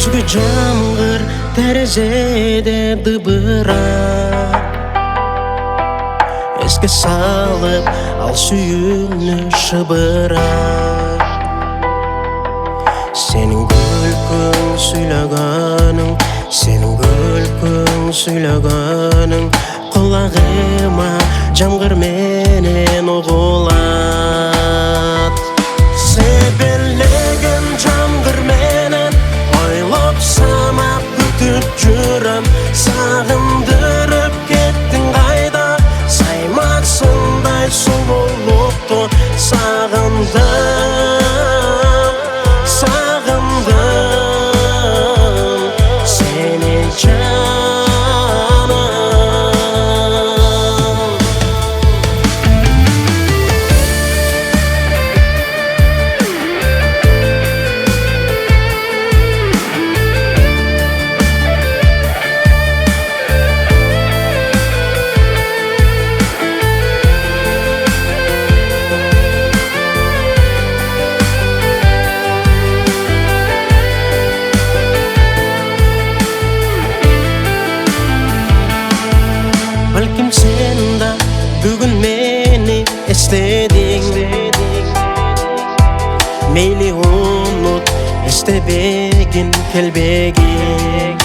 Күзгү жамгыр терезеде дыбырап, эске салып ал сүйүүнү шыбырап. Сенин күлкүң сүйлөгөнүң, сенин күлкүң сүйлөгөнүң кулагыма жамгыр менен угулат. Себелеген жамгыр менен ойлоп санап күтүп жүрөм. Сагындырып кеттиң кайда, саймасындай сулуулукту сагындым. Balkim sen da бүгүн мени эстедиң. Мейли унут, эстебегин келбегин.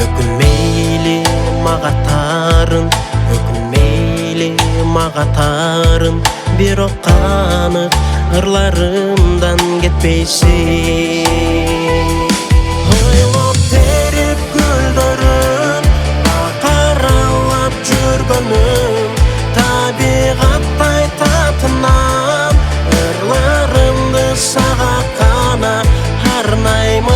Өкүнмейли мага тарын, өкүнмейли мага тарын. Бирок канык ырларымдан кетпейсиң. Ойлоп терип гүлдөрүн каралап жүргөнүм, табигаттай татынам. Ырларымды сага гана арнаймын,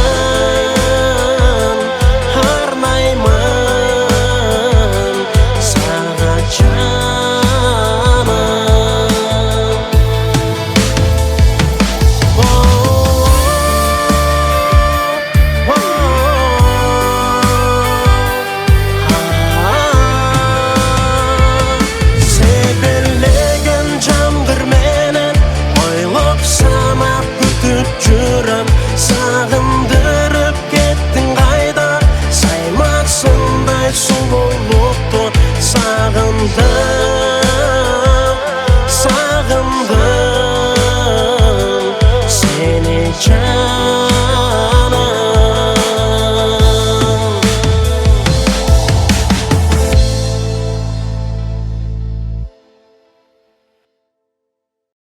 арнаймын сага жаным. Себелеген жамгыр менен ойлоп санап күтүп жүрөм. Сагындырып кеттиң кайда, саймасындай сулуулукту сагындым, сагындым сени.